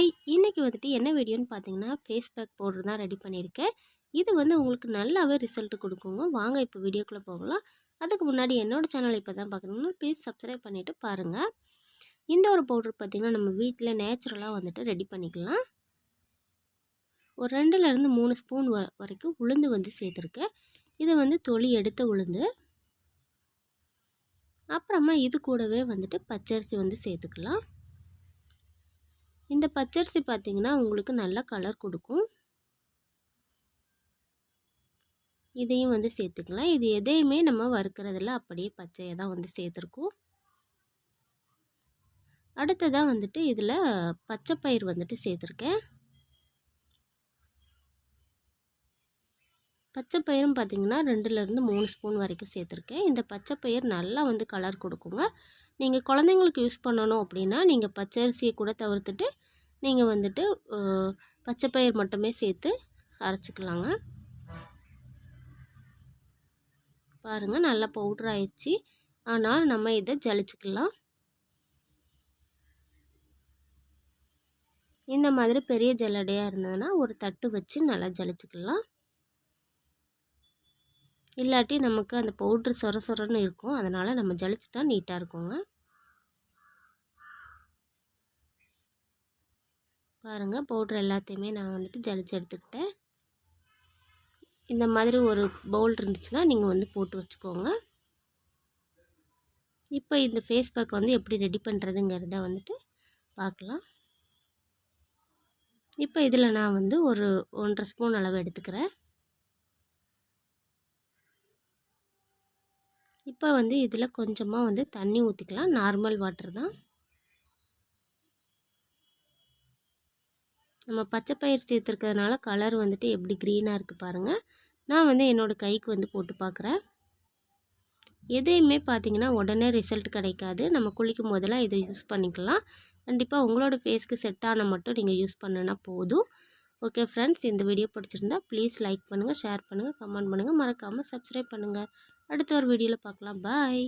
Hi, இன்னைக்கு வந்துட்டு என்ன வீடியோன்னு பார்த்தீங்கன்னா, ஃபேஸ் பேக் பவுடர் தான் ரெடி பண்ணியிருக்கேன். இது வந்து உங்களுக்கு நல்லாவே ரிசல்ட் குடுக்குங்க. வாங்க இப்போ வீடியோக்குள்ள போகலாம். அதுக்கு முன்னாடி என்னோட சேனலை இப்போ தான் பார்க்குறீங்கன்னா, ப்ளீஸ் சப்ஸ்கிரைப் பண்ணிவிட்டு பாருங்கள். இந்த ஒரு பவுடர் பார்த்திங்கன்னா, நம்ம வீட்டில் நேச்சுரலாக வந்துட்டு ரெடி பண்ணிக்கலாம். ஒரு 2லேருந்து 3 ஸ்பூன் வரைக்கும் உளுந்து வந்து சேர்த்துருக்கேன். இது வந்து தொலி எடுத்த உளுந்து. அப்புறமா இது கூடவே வந்துட்டு பச்சரிசி வந்து சேர்த்துக்கலாம். இந்த பச்சரிசி பார்த்திங்கன்னா உங்களுக்கு நல்ல கலர் கொடுக்கும். இதையும் வந்து சேர்த்துக்கலாம். இது எதையுமே நம்ம வறுக்கிறதில்ல, அப்படியே பச்சையாக தான் வந்து சேர்த்துருக்கோம். அடுத்ததாக வந்துட்டு இதில் பச்சைப்பயிறு வந்துட்டு சேர்த்துருக்கேன். பச்சைப்பயிரும் பார்த்திங்கன்னா 2லேருந்து 3 ஸ்பூன் வரைக்கும் சேர்த்துருக்கேன். இந்த பச்சைப்பயிர் நல்லா வந்து கலர் கொடுக்குங்க. நீங்கள் குழந்தைங்களுக்கு யூஸ் பண்ணணும் அப்படின்னா நீங்கள் பச்சரிசியை கூட தவிர்த்துட்டு நீங்கள் வந்துட்டு பச்சைப்பயிர் மட்டுமே சேர்த்து அரைச்சிக்கலாங்க. பாருங்கள், நல்லா பவுட்ரு ஆயிடுச்சு. ஆனால் நம்ம இதை ஜலிச்சுக்கலாம். இந்த மாதிரி பெரிய ஜல்லடையாக இருந்ததுன்னா ஒரு தட்டு வச்சு நல்லா ஜலிச்சுக்கலாம். இல்லாட்டி நமக்கு அந்த பவுட்ரு சொர சொரன்னு இருக்கும். அதனால் நம்ம ஜலிச்சிட்டா நீட்டாக இருக்குங்க. பாருங்கள், பவுட்ரு எல்லாத்தையுமே நான் வந்துட்டு ஜலிச்சு எடுத்துக்கிட்டேன். இந்த மாதிரி ஒரு பவுல் இருந்துச்சுன்னா நீங்கள் வந்து போட்டு வச்சுக்கோங்க. இப்போ இந்த ஃபேஸ் பேக் வந்து எப்படி ரெடி பண்ணுறதுங்கிறத வந்துட்டு பார்க்கலாம். இப்போ இதில் நான் வந்து ஒரு 1½ ஸ்பூன் அளவு எடுத்துக்கிறேன். இப்போ வந்து இதில் கொஞ்சமாக வந்து தண்ணி ஊற்றிக்கலாம். நார்மல் வாட்டர் தான். நம்ம பச்சைப்பயிர் சேர்த்துருக்கிறதுனால கலர் வந்துட்டு எப்படி க்ரீனாக இருக்குது பாருங்கள். நான் வந்து என்னோடய கைக்கு வந்து போட்டு பார்க்குறேன். எதையுமே பார்த்திங்கன்னா உடனே ரிசல்ட் கிடைக்காது. நம்ம குளிக்கும் போதெல்லாம் இதை யூஸ் பண்ணிக்கலாம். கண்டிப்பாக உங்களோட ஃபேஸ்க்கு செட் ஆனால் மட்டும் நீங்கள் யூஸ் பண்ணுனா போதும். ஓகே ஃப்ரெண்ட்ஸ், இந்த வீடியோ பிடிச்சிருந்தா ப்ளீஸ் லைக் பண்ணுங்கள், ஷேர் பண்ணுங்கள், கமெண்ட் பண்ணுங்கள், மறக்காமல் சப்ஸ்கிரைப் பண்ணுங்கள். அடுத்த ஒரு வீடியோவில் பார்க்கலாம். பாய்.